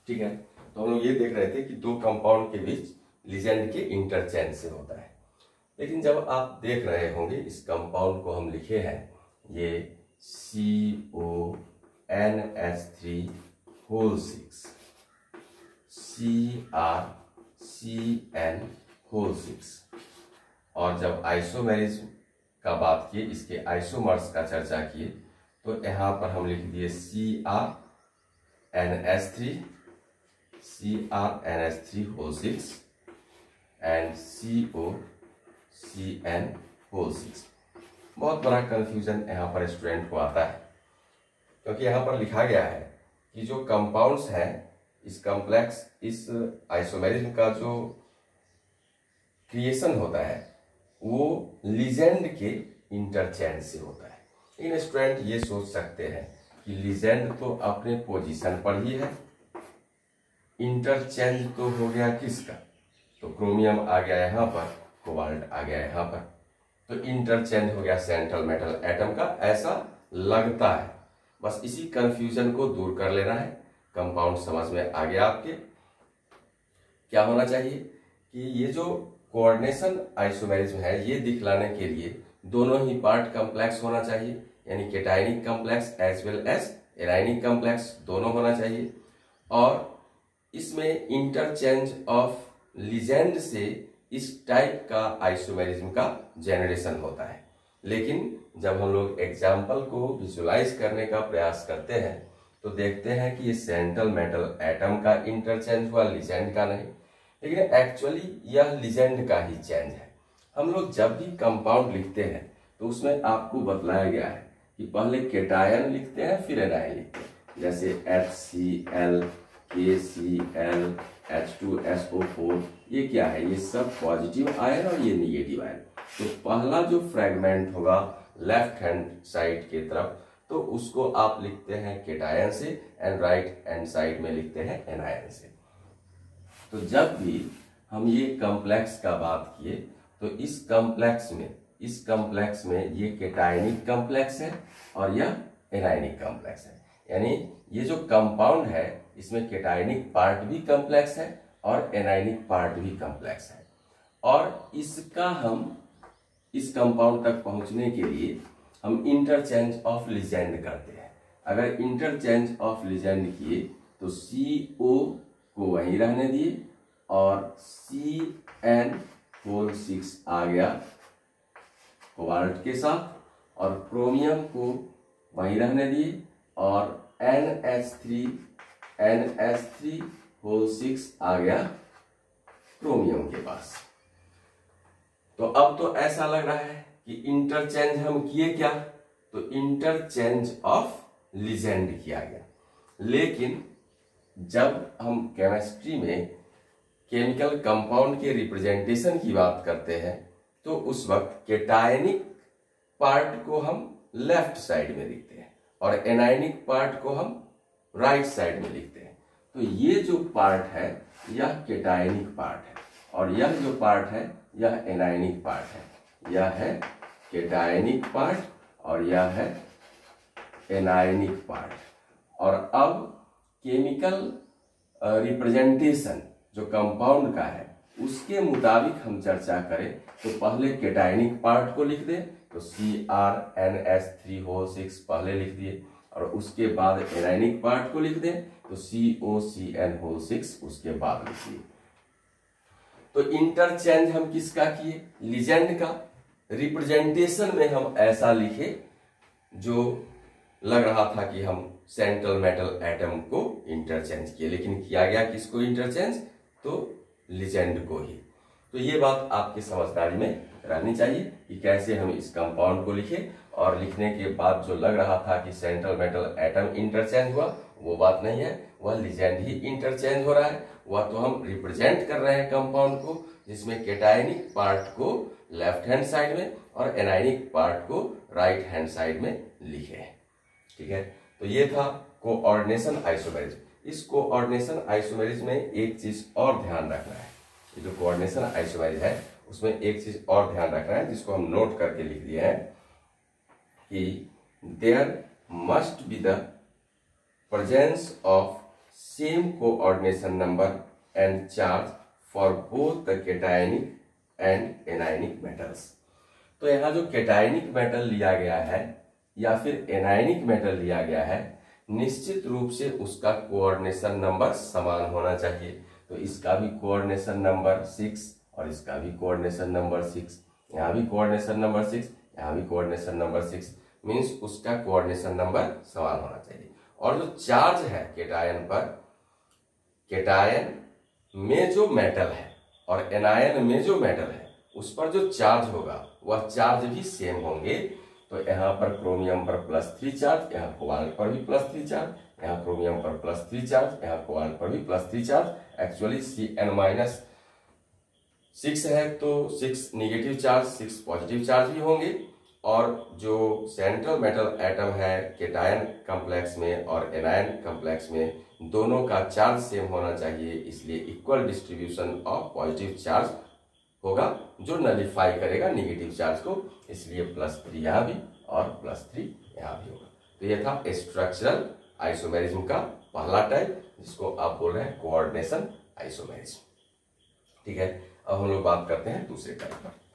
ठीक है। तो हम लोग ये देख रहे थे कि दो कंपाउंड के बीच लिजेंड के इंटरचेंज से होता है। लेकिन जब आप देख रहे होंगे इस कंपाउंड को हम लिखे हैं ये CONH3 होल 6 CrCN होल 6, और जब आइसोमेरिज्म का बात किए, इसके आइसोमर्स का चर्चा किए, तो यहाँ पर हम लिख दिए CrNH3 whole 6 and COCN whole 6। बहुत बड़ा कंफ्यूजन यहाँ पर स्टूडेंट को आता है, क्योंकि यहाँ पर लिखा गया है कि जो कंपाउंड्स हैं इस कॉम्प्लेक्स, इस आइसोमेरिज्म का जो क्रिएशन होता है वो लिजेंड के इंटरचेंज से होता है। लेकिन स्टूडेंट ये सोच सकते हैं कि लिजेंड तो अपने पोजीशन पर ही है, इंटरचेंज तो हो गया किसका, तो क्रोमियम आ गया यहाँ पर, कोबाल्ट आ गया यहाँ पर, तो इंटरचेंज हो गया सेंट्रल मेटल एटम का, ऐसा लगता है। बस इसी कंफ्यूजन को दूर कर लेना है। कंपाउंड समझ में आ गया आपके। क्या होना चाहिए कि ये जो कोऑर्डिनेशन आइसोमेरिज्म है ये दिखलाने के लिए दोनों ही पार्ट कॉम्प्लेक्स होना चाहिए, यानी cationic complex as well as anionic complex दोनों होना चाहिए। और इसमें इंटरचेंज ऑफ लिजेंड से इस टाइप का आइसोमेरिज्म का जनरेशन होता है। लेकिन जब हम लोग एग्जाम्पल को विजुलाइज करने का प्रयास करते हैं तो देखते हैं कि ये सेंट्रल मेटल एटम का इंटरचेंज हुआ, लिजेंड का नहीं। लेकिन एक्चुअली यह लिजेंड का ही चेंज है। हम लोग जब भी कंपाउंड लिखते हैं तो उसमें आपको बतलाया गया है कि पहले केटायन लिखते हैं फिर एनायन लिखते हैं, जैसे HCl, KCl, H2SO4, ये क्या है, ये सब पॉजिटिव आयन और ये निगेटिव आयन। तो पहला जो फ्रेगमेंट होगा लेफ्ट हैंड साइड की तरफ, तो उसको आप लिखते हैं केटायन से, एंड राइट हैंड साइड में लिखते हैं एनायन से। तो जब भी हम ये कॉम्प्लेक्स का बात किए तो इस कॉम्प्लेक्स में ये केटायनिक कॉम्प्लेक्स है और यह एनायनिक कॉम्प्लेक्स है। यानी ये जो कंपाउंड है इसमें केटायनिक पार्ट भी कॉम्प्लेक्स है और एनायनिक पार्ट भी कॉम्प्लेक्स है। और इसका हम इस कंपाउंड तक पहुंचने के लिए हम इंटरचेंज ऑफ लिजेंड करते हैं। अगर इंटरचेंज ऑफ लिजेंड किए तो CO को वहीं रहने दिए और CN होल 6 आ गया कोबाल्ट के साथ, और क्रोमियम को वहीं रहने दिए और NH3 होल 6 आ गया क्रोमियम के पास। तो अब तो ऐसा लग रहा है कि इंटरचेंज हम किए क्या, तो इंटरचेंज ऑफ लिजेंड किया गया। लेकिन जब हम केमिस्ट्री में केमिकल कंपाउंड के रिप्रेजेंटेशन की बात करते हैं तो उस वक्त केटायनिक पार्ट को हम लेफ्ट साइड में लिखते हैं और एनायनिक पार्ट को हम राइट साइड में लिखते हैं। तो ये जो पार्ट है यह केटायनिक पार्ट है और यह जो पार्ट है यह एनायनिक पार्ट है। यह है केटायनिक पार्ट और यह है एनायनिक पार्ट। और अब केमिकल रिप्रेजेंटेशन जो कंपाउंड का है उसके मुताबिक हम चर्चा करें तो पहले केटायनिक पार्ट को लिख दें तो CrNH3 होल 6 पहले लिख दिए, और उसके बाद एनायनिक पार्ट को लिख दें तो COCN होल 6 उसके बाद लिख दिए। तो इंटरचेंज हम किसका किए, लिजेंड का। रिप्रेजेंटेशन में हम ऐसा लिखे जो लग रहा था कि हम सेंट्रल मेटल एटम को इंटरचेंज किए, लेकिन किया गया किसको इंटरचेंज, तो लिजेंड को ही। तो ये बात आपकी समझदारी में रहनी चाहिए कि कैसे हम इस कंपाउंड को लिखें, और लिखने के बाद जो लग रहा था कि सेंट्रल मेटल एटम इंटरचेंज हुआ वो बात नहीं है, वह लिजेंड ही इंटरचेंज हो रहा है। वह तो हम रिप्रेजेंट कर रहे हैं कंपाउंड को जिसमें केटायनिक पार्ट को लेफ्ट हैंड साइड में और एनायनिक पार्ट को राइट हैंड साइड में लिखे हैं। ठीक है, तो ये था कोऑर्डिनेशन आइसोमेरिज्म। इस कोऑर्डिनेशन आइसोमेरिज्म में एक चीज और ध्यान रखना है, ये जो कोऑर्डिनेशन आइसोमेरिज्म है उसमें एक चीज और ध्यान रखना है जिसको हम नोट करके लिख दिए हैं कि there must be the presence of same coordination number and charge for both the cationic and anionic metals. तो यहाँ जो केटायनिक मेटल लिया गया है या फिर एनायनिक मेटल लिया गया है, निश्चित रूप से उसका कोऑर्डिनेशन नंबर समान होना चाहिए। तो इसका भी कोऑर्डिनेशन नंबर 6 और इसका भी कोऑर्डिनेशन नंबर 6, यहाँ भी कोऑर्डिनेशन नंबर 6, यहाँ भी कोऑर्डिनेशन नंबर 6, मीन्स उसका कोऑर्डिनेशन नंबर समान होना चाहिए। और जो चार्ज है केटायन पर, केटायन में जो मेटल है और एनायन में जो मेटल है उस पर जो चार्ज होगा वह चार्ज भी सेम होंगे। तो यहाँ पर क्रोमियम पर +3 चार्ज, यहाँ कोबाल्ट पर भी +3 चार्ज, यहाँ क्रोमियम पर +3 चार्ज, यहाँ कोबाल्ट पर भी +3 चार्ज। एक्चुअली Cn-6 है तो 6 निगेटिव चार्ज, 6 पॉजिटिव चार्ज भी होंगे। और जो सेंट्रल मेटल एटम है केटायन कॉम्प्लेक्स में और एनायन कॉम्प्लेक्स में, दोनों का चार्ज सेम होना चाहिए, इसलिए equal distribution of positive charge होगा जो नलिफाई करेगा निगेटिव चार्ज को, इसलिए +3 यहाँ भी और +3 यहाँ भी होगा। तो ये था स्ट्रक्चरल आइसोमेरिज्म का पहला टाइप, जिसको आप बोल रहे हैं कोऑर्डिनेशन आइसोमेरिज्म। ठीक है, अब हम लोग बात करते हैं दूसरे टाइप पर।